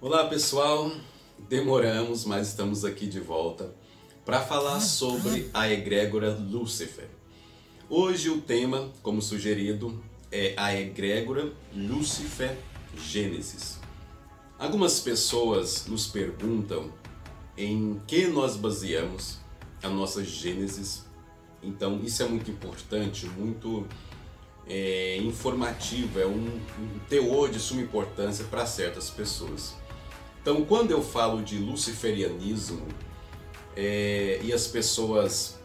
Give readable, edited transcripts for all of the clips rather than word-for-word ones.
Olá pessoal, demoramos, mas estamos aqui de volta para falar sobre a egrégora Lúcifer. Hoje o tema, como sugerido, é a egrégora Lúcifer Gênesis. Algumas pessoas nos perguntam em que nós baseamos a nossa Gênesis. Então isso é muito importante, muito informativo, é um teor de suma importância para certas pessoas. Então, quando eu falo de luciferianismo e as pessoas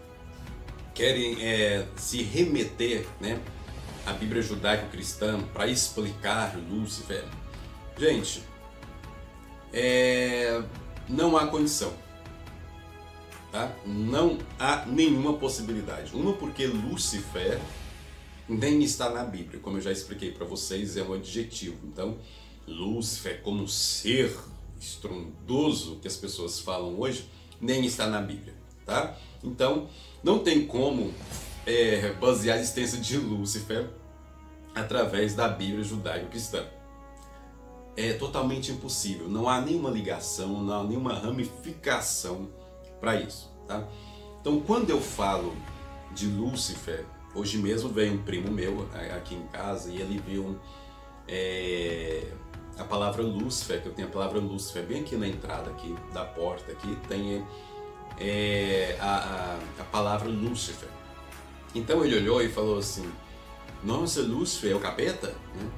querem se remeter, né, à Bíblia judaico-cristã para explicar Lúcifer, gente, não há condição, tá? Não há nenhuma possibilidade. Uma, porque Lúcifer nem está na Bíblia, como eu já expliquei para vocês, é um adjetivo. Então, Lúcifer como ser estrondoso que as pessoas falam hoje, nem está na Bíblia, tá? Então, não tem como basear a existência de Lúcifer através da Bíblia judaico-cristã. É totalmente impossível, não há nenhuma ligação, não há nenhuma ramificação para isso, tá? Então, quando eu falo de Lúcifer, hoje mesmo veio um primo meu aqui em casa e ele viu a palavra Lúcifer, que eu tenho a palavra Lúcifer bem aqui na entrada aqui, da porta aqui, tem a palavra Lúcifer. Então ele olhou e falou assim: nossa, Lúcifer é o capeta? Né?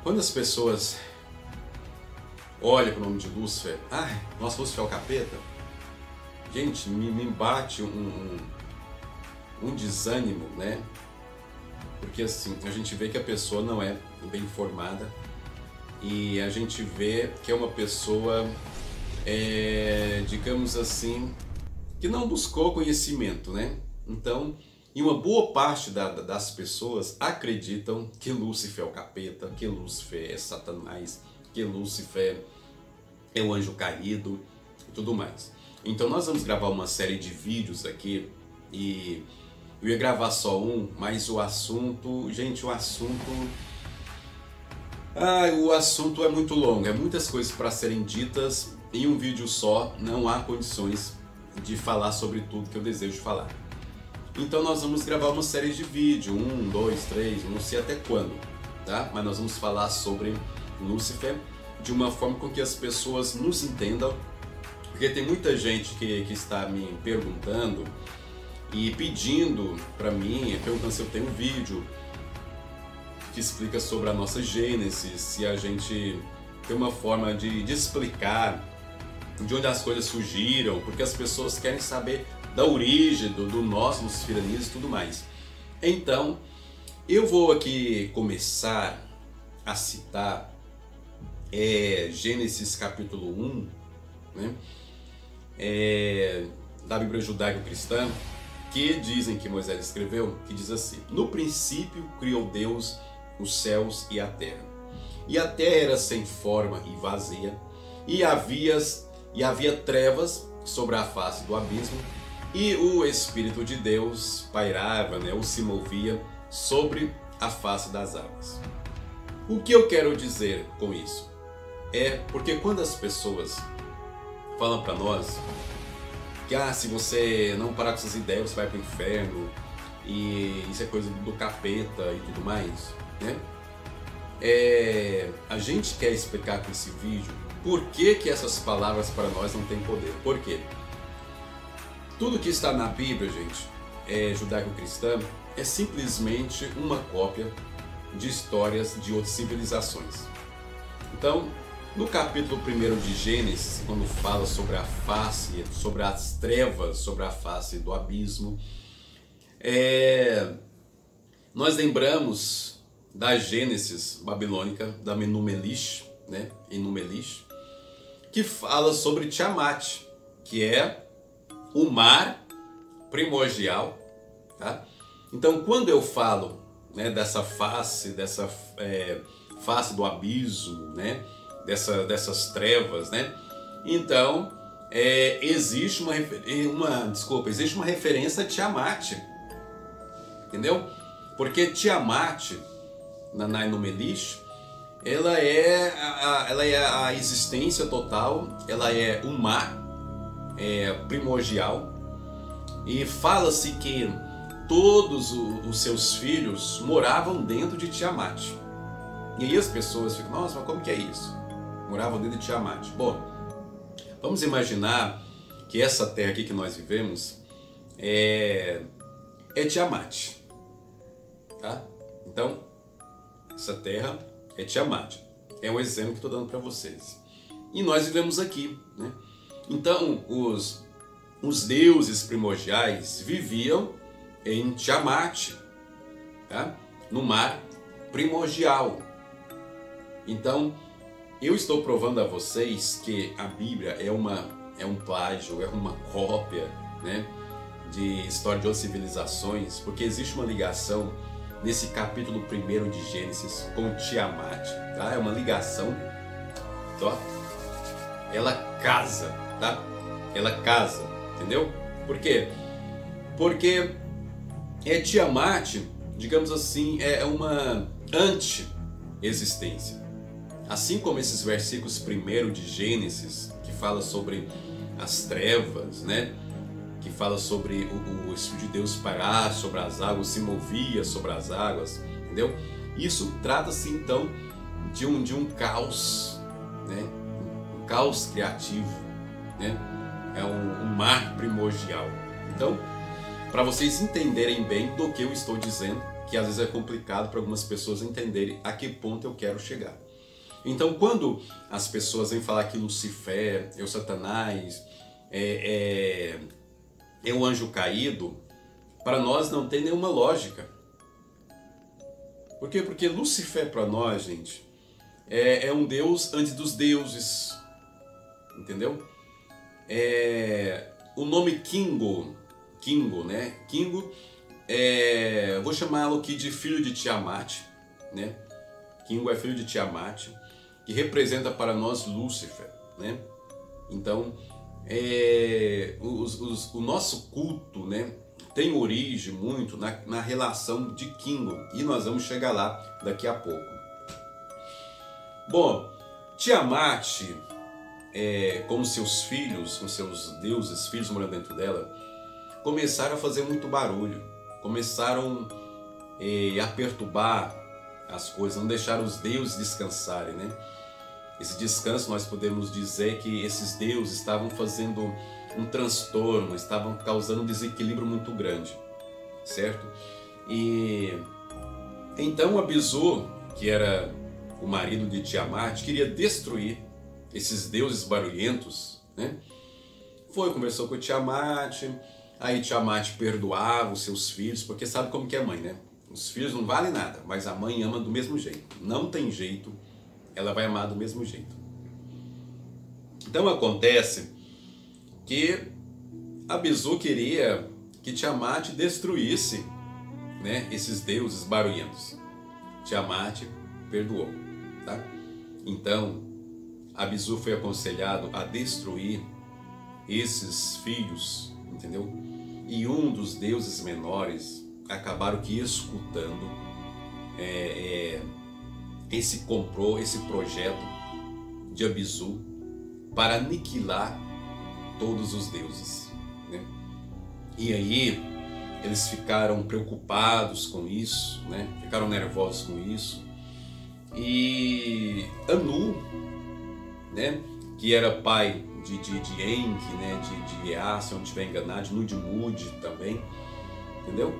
Quando as pessoas olham para o nome de Lúcifer, nossa, Lúcifer é o capeta, gente, me bate um desânimo, né? Porque assim, a gente vê que a pessoa não é bem informada e a gente vê que é uma pessoa, digamos assim, que não buscou conhecimento, né? Então, e uma boa parte das pessoas acreditam que Lúcifer é o capeta, que Lúcifer é Satanás, que Lúcifer é o anjo caído e tudo mais. Então nós vamos gravar uma série de vídeos aqui e eu ia gravar só um, mas o assunto, gente, o assunto é muito longo, é muitas coisas para serem ditas em um vídeo só, não há condições de falar sobre tudo que eu desejo falar. Então nós vamos gravar uma série de vídeos, 1, 2, 3, não sei até quando, tá? Mas nós vamos falar sobre Lúcifer de uma forma com que as pessoas nos entendam, porque tem muita gente que está me perguntando e pedindo para mim, perguntando se eu tenho um vídeo que explica sobre a nossa Gênesis, se a gente tem uma forma de explicar de onde as coisas surgiram, porque as pessoas querem saber da origem do nosso luciferianismo e tudo mais. Então, eu vou aqui começar a citar Gênesis capítulo 1, né? Da Bíblia judaico-cristã, que dizem que Moisés escreveu, que diz assim: no princípio criou Deus os céus e a terra. E a terra era sem forma e vazia, e havia trevas sobre a face do abismo, e o Espírito de Deus pairava, né, ou se movia sobre a face das águas. O que eu quero dizer com isso? Porque quando as pessoas falam para nós que se você não parar com essas ideias você vai para o inferno e isso é coisa do capeta e tudo mais, né? A gente quer explicar com esse vídeo por que essas palavras para nós não têm poder. Por quê? Tudo que está na Bíblia, gente, judaico-cristã, é simplesmente uma cópia de histórias de outras civilizações. Então, no capítulo 1 de Gênesis, quando fala sobre a face, sobre as trevas, sobre a face do abismo, nós lembramos da Gênesis babilônica, da Enuma-Elish, né? Enuma-Elish, que fala sobre Tiamat, que é o mar primordial, tá? Então, quando eu falo, né, dessa face do abismo, né? Dessas trevas, né? Então, existe existe uma referência a Tiamat, entendeu? Porque Tiamat, na Enuma-Elish, ela é a existência total, ela é o mar, primordial, e fala-se que todos os seus filhos moravam dentro de Tiamat. E aí as pessoas ficam, nossa, mas como que é isso? Moravam dentro de Tiamat. Bom, vamos imaginar que essa terra aqui que nós vivemos é Tiamat, tá? Então, essa terra é Tiamat. É um exemplo que estou dando para vocês. E nós vivemos aqui, né? Então, os deuses primordiais viviam em Tiamat, tá? No mar primordial. Então, eu estou provando a vocês que a Bíblia é um plágio, é uma cópia, né, de história de outras civilizações, porque existe uma ligação nesse capítulo 1 de Gênesis com Tiamat, tá? É uma ligação, ó. Ela casa, tá? Ela casa, entendeu? Por quê? Porque Tiamat, digamos assim, é uma anti-existência. Assim como esses versículos 1 de Gênesis, que fala sobre as trevas, né? Que fala sobre o Espírito de Deus parar sobre as águas, se movia sobre as águas, entendeu? Isso trata-se então de um caos, né? Um caos criativo, né? É um mar primordial. Então, para vocês entenderem bem do que eu estou dizendo, que às vezes é complicado para algumas pessoas entenderem a que ponto eu quero chegar. Então, quando as pessoas vêm falar que Lucifer é o Satanás, é o anjo caído, para nós não tem nenhuma lógica. Por quê? Porque Lucifer para nós, gente, é um deus antes dos deuses, entendeu? O nome Kingo, né? Kingo, vou chamá-lo aqui de filho de Tiamat, né? Kingo é filho de Tiamat, que representa para nós Lúcifer, né? Então, o nosso culto, né, tem origem muito na relação de Kingo, e nós vamos chegar lá daqui a pouco. Bom, Tiamat, com seus filhos, com seus deuses, filhos morando dentro dela, começaram a fazer muito barulho, começaram a perturbar as coisas, não deixaram os deuses descansarem, né? Esse descanso, nós podemos dizer que esses deuses estavam fazendo um transtorno, estavam causando um desequilíbrio muito grande, certo? E então Abisu, que era o marido de Tiamat, queria destruir esses deuses barulhentos, né? Conversou com Tiamat, aí Tiamat perdoava os seus filhos, porque sabe como que é mãe, né? Os filhos não valem nada, mas a mãe ama do mesmo jeito. Não tem jeito, ela vai amar do mesmo jeito. Então acontece que Abisu queria que Tiamat destruísse, né, esses deuses barulhentos. Tiamat perdoou, tá? Então Abisu foi aconselhado a destruir esses filhos, entendeu? E um dos deuses menores acabaram que escutando esse projeto de Abisu para aniquilar todos os deuses, né? E aí eles ficaram preocupados com isso, né? Ficaram nervosos com isso. E Anu, né, que era pai de Enki, né, de Ea, se eu não estiver enganado, de Nudmud também, entendeu?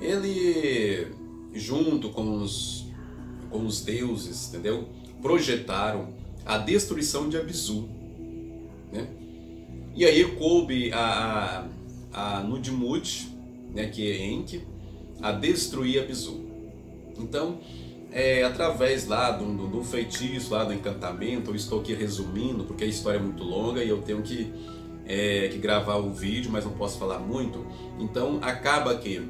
Ele, junto com os deuses, entendeu, projetaram a destruição de Abisu, né? E aí coube a Nudmud, né, que é Enki, a destruir Abisu. Então, através lá do feitiço, lá do encantamento, eu estou aqui resumindo, porque a história é muito longa e eu tenho que gravar o vídeo, mas não posso falar muito. Então acaba que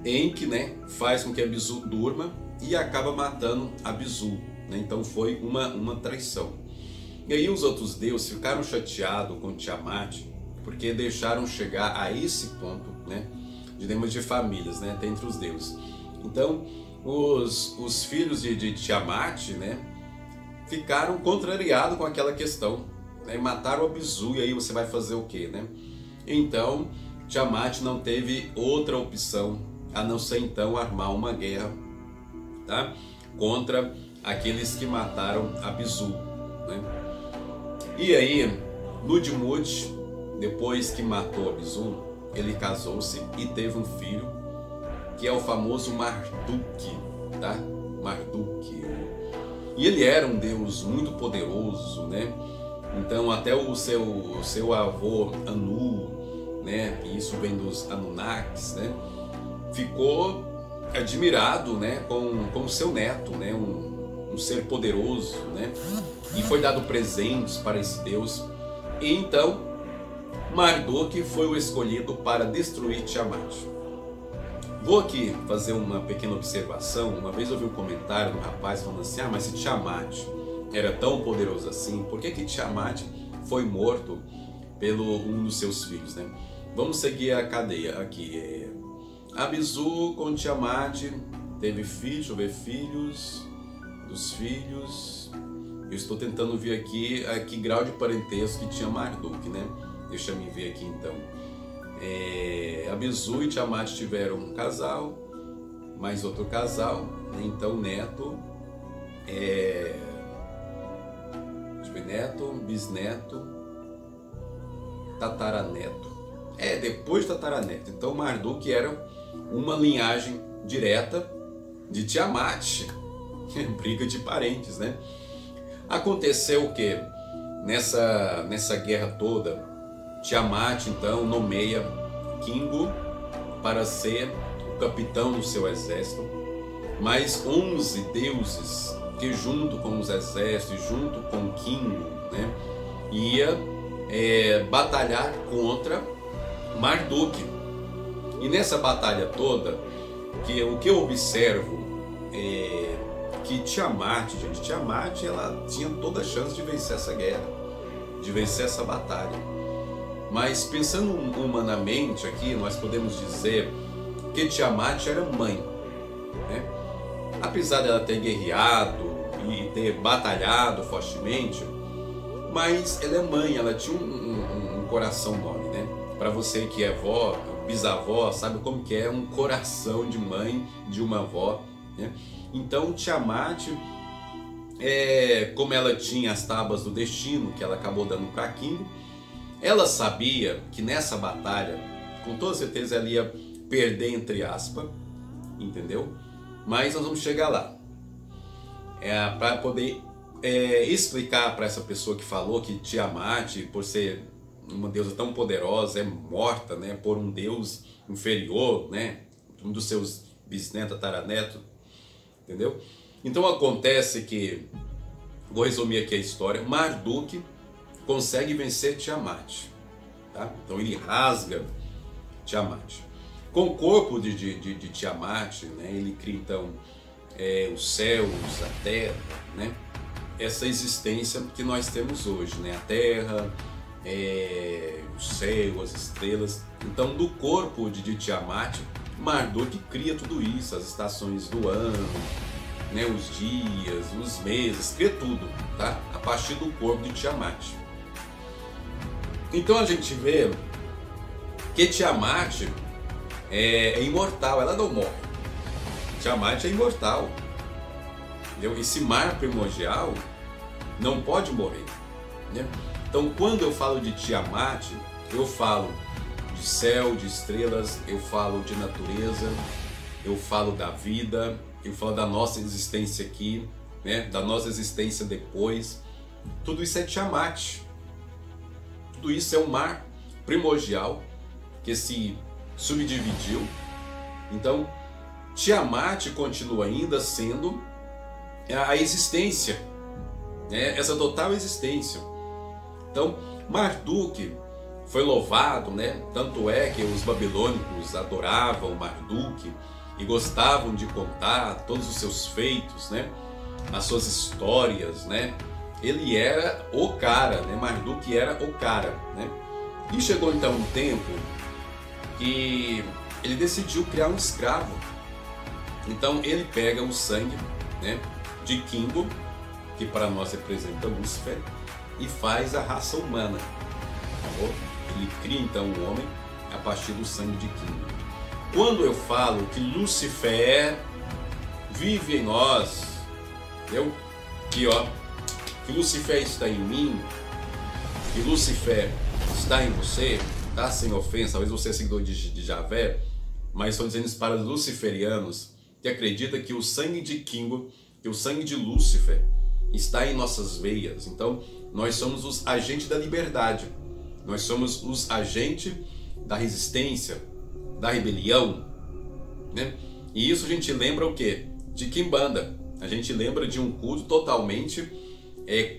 Enki, né, faz com que Abisu durma e acaba matando Abisu, né? Então foi uma traição. E aí os outros deuses ficaram chateados com Tiamat, porque deixaram chegar a esse ponto, né, de famílias, né, entre os deuses. Então os filhos de Tiamat, né, ficaram contrariados com aquela questão, né, mataram Abisu, e aí você vai fazer o quê, né? Então Tiamat não teve outra opção a não ser então armar uma guerra, tá, contra aqueles que mataram Abisu, né? E aí Ludmud, depois que matou Abisu, ele casou-se e teve um filho, que é o famoso Marduk, tá? Marduk. E ele era um deus muito poderoso, né? Então até o seu avô Anu, né? E isso vem dos Anunnakis, né? Ficou admirado, né? Com o seu neto, né? Um ser poderoso, né? E foi dado presentes para esse deus. E então Marduk foi o escolhido para destruir Tiamat. Vou aqui fazer uma pequena observação. Uma vez eu vi um comentário de um rapaz falando assim: ah, mas se Tiamat era tão poderoso assim, por que Tiamat foi morto pelo um dos seus filhos, né? Vamos seguir a cadeia aqui. Abisu com Tiamat teve filhos, deixa eu ver, filhos dos filhos. Eu estou tentando ver aqui a que grau de parentesco que tinha Marduk, né? Deixa eu me ver aqui então. Abisu e Tiamat tiveram um casal, mais outro casal, né? Então neto, deixa eu ver, neto, bisneto, tataraneto. Depois tataraneto. Então Marduk era uma linhagem direta de Tiamat. Briga de parentes, né? Aconteceu o que? Nessa guerra toda, Tiamat então nomeia Kingu para ser o capitão do seu exército, mais 11 deuses que junto com os exércitos, junto com Kingu, né, ia batalhar contra Marduk. E nessa batalha toda, o que eu observo que Tiamat, ela tinha toda a chance de vencer essa guerra, de vencer essa batalha. Mas pensando humanamente aqui, nós podemos dizer que Tiamat era mãe, né? Apesar dela ter guerreado e ter batalhado fortemente, mas ela é mãe, ela tinha um coração nobre, né? Para você que é avó, bisavó, sabe como que é um coração de mãe, de uma avó, né? Então Tiamat, como ela tinha as tábuas do destino, que ela acabou dando para Kingu, ela sabia que nessa batalha, com toda certeza ela ia perder entre aspas, entendeu? Mas nós vamos chegar lá. Para poder explicar para essa pessoa que falou que Tiamat, por ser uma deusa tão poderosa, é morta, né, por um deus inferior, né, um dos seus bisnetos, tataranetos, entendeu? Então acontece que, vou resumir aqui a história, Marduk consegue vencer Tiamat, tá? Então ele rasga Tiamat. Com o corpo de Tiamat, né, ele cria então os céus, a terra, né? Essa existência que nós temos hoje, né? A terra, o céu, as estrelas. Então do corpo de Tiamat, Marduk cria tudo isso, as estações do ano, né, os dias, os meses, cria tudo, tá? A partir do corpo de Tiamat. Então a gente vê que Tiamat é imortal, ela não morre. Tiamat é imortal, entendeu? Esse mar primordial não pode morrer, né? Então quando eu falo de Tiamat, eu falo de céu, de estrelas, eu falo de natureza, eu falo da vida, eu falo da nossa existência aqui, né? Da nossa existência depois. Tudo isso é Tiamat. Tudo isso é um mar primordial que se subdividiu. Então Tiamat continua ainda sendo a existência, né? Essa total existência. Então Marduk foi louvado, né? Tanto é que os babilônicos adoravam Marduk e gostavam de contar todos os seus feitos, né? As suas histórias, né? Ele era o cara, né? Marduk era o cara, né? E chegou então um tempo que ele decidiu criar um escravo. Então ele pega o sangue, né, de Kingo, que para nós representa Lúcifer, e faz a raça humana. Tá bom? Ele cria então o homem a partir do sangue de Kingo. Quando eu falo que Lúcifer vive em nós, entendeu? Que Lúcifer está em mim, que Lúcifer está em você, tá? Sem ofensa, talvez você é seguidor de Javé, mas estou dizendo isso para os luciferianos que acreditam que o sangue de Kingo, que o sangue de Lúcifer está em nossas veias. Então, nós somos os agentes da liberdade, nós somos os agentes da resistência, da rebelião, né? E isso a gente lembra o quê? De Quimbanda. A gente lembra de um culto totalmente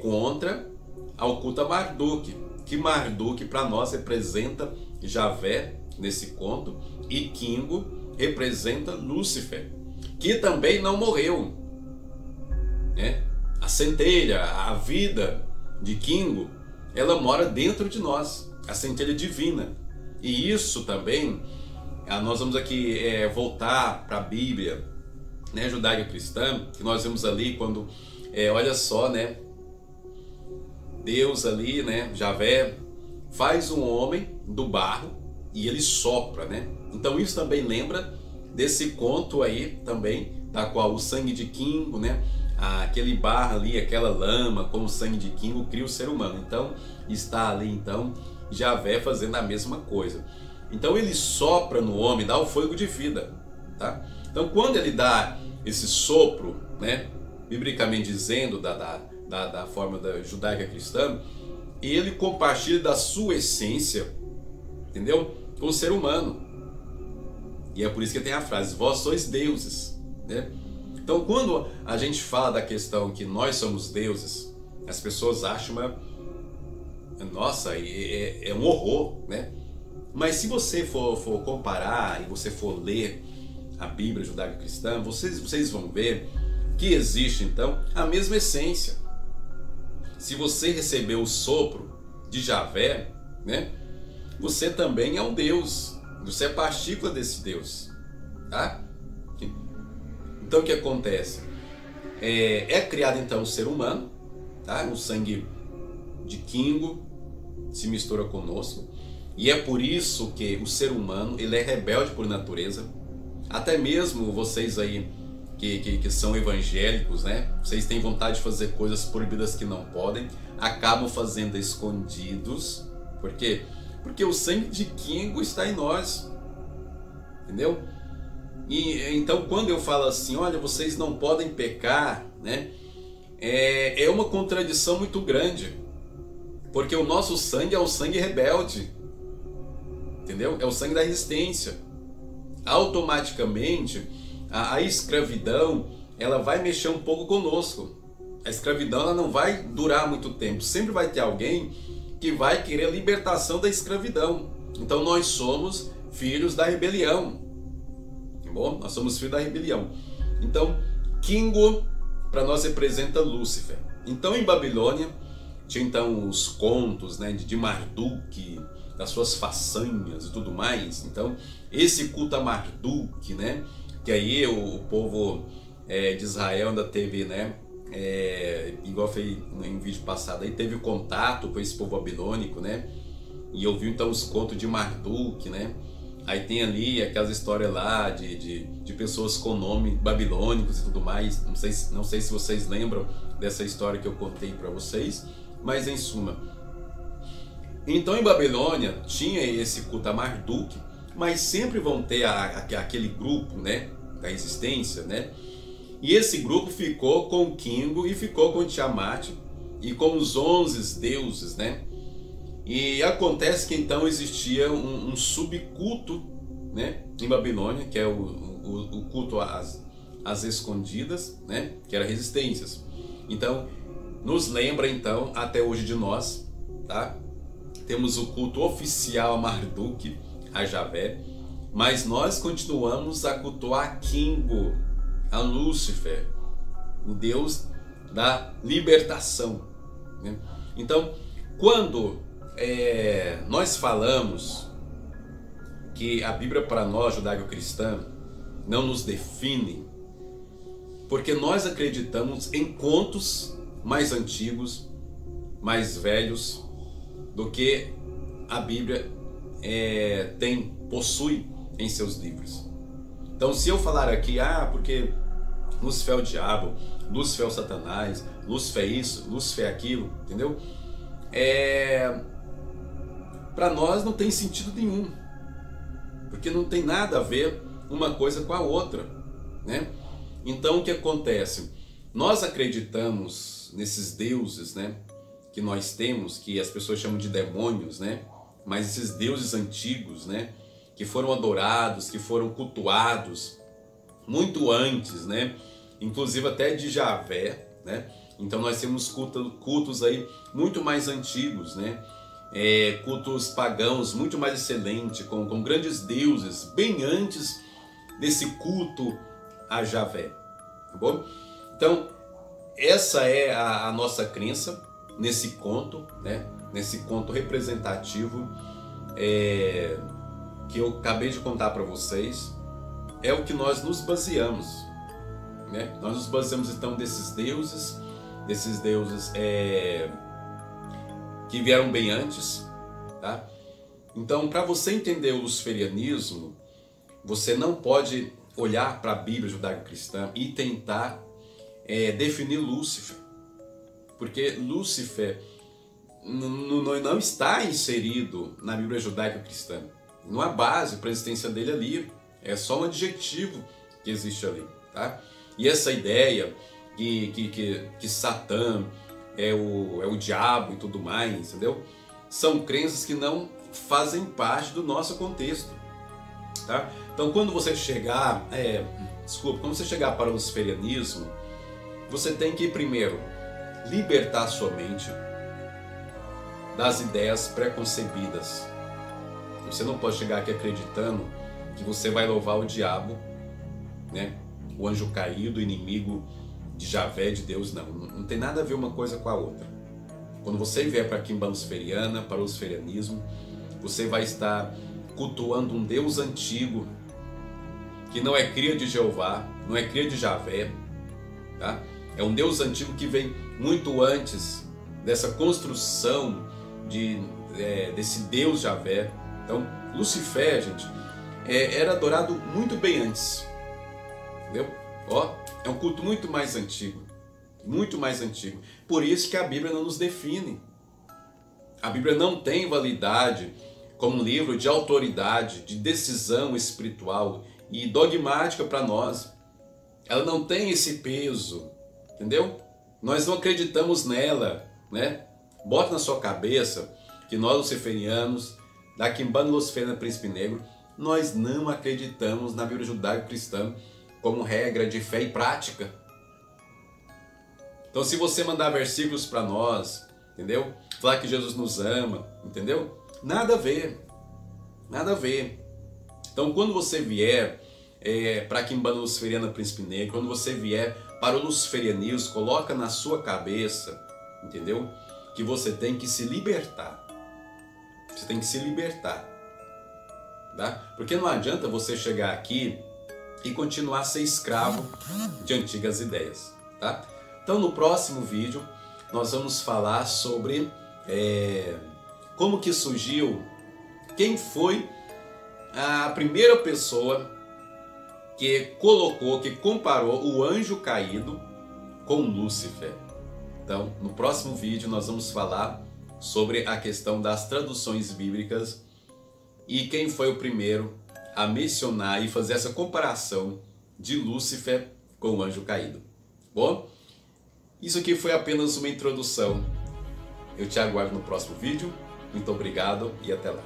contra ao culto a Marduk. Que Marduk para nós representa Javé nesse conto e Kingo representa Lúcifer, que também não morreu, né? A centelha, a vida de Kingo, ela mora dentro de nós, a centelha divina. E isso também, nós vamos aqui voltar para a Bíblia, né, judaico-cristã, que nós vemos ali quando, olha só, né, Deus ali, né, Javé, faz um homem do barro e ele sopra, né? Então isso também lembra desse conto aí também, da qual o sangue de Kingo, né, aquele barro ali, aquela lama com o sangue de Kingo cria o ser humano. Então está ali então Javé fazendo a mesma coisa. Então ele sopra no homem, dá o fôlego de vida, tá? Então quando ele dá esse sopro, né, biblicamente dizendo, da forma da judaica cristã, ele compartilha da sua essência, entendeu? Com o ser humano. E é por isso que tem a frase, vós sois deuses, né? Então quando a gente fala da questão que nós somos deuses, as pessoas acham nossa, é um horror, né? Mas se você for comparar e você for ler a Bíblia judaico-cristã, vocês vão ver que existe então a mesma essência. Se você recebeu o sopro de Javé, né, você também é um Deus, você é partícula desse Deus, tá? Então o que acontece? É criado então o ser humano, tá? O sangue de Kingo se mistura conosco, e é por isso que o ser humano ele é rebelde por natureza. Até mesmo vocês aí que são evangélicos, né? Vocês têm vontade de fazer coisas proibidas que não podem, acabam fazendo escondidos. Por quê? Porque o sangue de Kingo está em nós, entendeu? E então quando eu falo assim, olha, vocês não podem pecar, né? É uma contradição muito grande, porque o nosso sangue é o sangue rebelde, entendeu? É o sangue da resistência. Automaticamente a escravidão ela vai mexer um pouco conosco. A escravidão ela não vai durar muito tempo. Sempre vai ter alguém que vai querer a libertação da escravidão. Então nós somos filhos da rebelião. Tá bom? Nós somos filhos da rebelião. Então Kingo para nós representa Lúcifer. Então em Babilônia tinha então os contos, né, de Marduk, das suas façanhas e tudo mais. Então esse culto a Marduk, né, que aí o povo de Israel ainda teve, né, igual foi em vídeo passado, aí teve contato com esse povo babilônico, né, e ouviu então os contos de Marduk, né. Aí tem ali aquelas histórias lá de pessoas com nome babilônicos e tudo mais. Não sei se vocês lembram dessa história que eu contei para vocês, mas em suma, então em Babilônia tinha esse culto a Marduk, mas sempre vão ter aquele grupo, né, da resistência, né? E esse grupo ficou com Kingo e ficou com Tiamat e com os 11 deuses, né? E acontece que então existia um subculto, né, em Babilônia, que é o culto às escondidas, né, que era resistências. Então nos lembra então até hoje de nós, tá? Temos o culto oficial a Marduk, a Javé, mas nós continuamos a cultuar a Kingo, a Lúcifer, o Deus da libertação, né? Então, quando nós falamos que a Bíblia para nós, judaico-cristã, não nos define, Porque nós acreditamos em contos mais antigos, mais velhos, do que a Bíblia possui em seus livros. Então, se eu falar aqui, porque Lúcifer é o diabo, Lúcifer é o Satanás, Lúcifer é isso, Lúcifer é aquilo, entendeu? Para nós não tem sentido nenhum, porque não tem nada a ver uma coisa com a outra, né? Então, o que acontece? Nós acreditamos nesses deuses, né, que nós temos, que as pessoas chamam de demônios, né? Mas esses deuses antigos, né, que foram adorados, que foram cultuados muito antes, né? Inclusive até de Javé, né? Então nós temos cultos aí muito mais antigos, né? Cultos pagãos muito mais excelentes, com grandes deuses, bem antes desse culto a Javé, tá bom? Então essa é a nossa crença nesse conto, né? Nesse conto representativo que eu acabei de contar para vocês. É o que nós nos baseamos, né? Nós nos baseamos então desses deuses que vieram bem antes, tá? Então, para você entender o luciferianismo, você não pode olhar para a Bíblia judaico-cristã e tentar definir Lúcifer, porque Lúcifer não está inserido na Bíblia judaico-cristã. Não há base para a existência dele ali. É só um adjetivo que existe ali, tá? E essa ideia que Satã é o diabo e tudo mais, entendeu? São crenças que não fazem parte do nosso contexto, tá? Então, quando você chegar, quando você chegar para o luciferianismo, você tem que primeiro libertar sua mente das ideias preconcebidas. Você não pode chegar aqui acreditando que você vai louvar o diabo, né? O anjo caído, inimigo de Javé, de Deus. Não tem nada a ver uma coisa com a outra. Quando você vier para a quimba luciferiana, para o luciferianismo, você vai estar cultuando um Deus antigo, que não é cria de Jeová, não é cria de Javé, tá? É um Deus antigo que vem muito antes dessa construção desse Deus Javé. Então, Lucifer, gente, era adorado muito bem antes, entendeu? É um culto muito mais antigo, muito mais antigo. Por isso que a Bíblia não nos define. A Bíblia não tem validade como um livro de autoridade, de decisão espiritual e dogmática para nós. Ela não tem esse peso, entendeu? Nós não acreditamos nela, né? Bota na sua cabeça que nós luciferianos, da Quimbanda Luciferiana Príncipe Negro, nós não acreditamos na Bíblia judaico-cristã como regra de fé e prática. Então, se você mandar versículos para nós, entendeu? Falar que Jesus nos ama, entendeu? Nada a ver, nada a ver. Então, quando você vier para a Quimbanda Luciferiana Príncipe Negro, quando você vier para o luciferianismo, coloca na sua cabeça, entendeu? Que você tem que se libertar. Você tem que se libertar, tá? Porque não adianta você chegar aqui e continuar a ser escravo de antigas ideias, tá? Então, no próximo vídeo, nós vamos falar sobre como que surgiu, quem foi a primeira pessoa que comparou o anjo caído com Lúcifer. Então, no próximo vídeo, nós vamos falar sobre a questão das traduções bíblicas e quem foi o primeiro a mencionar e fazer essa comparação de Lúcifer com o anjo caído. Bom, isso aqui foi apenas uma introdução. Eu te aguardo no próximo vídeo. Muito obrigado e até lá.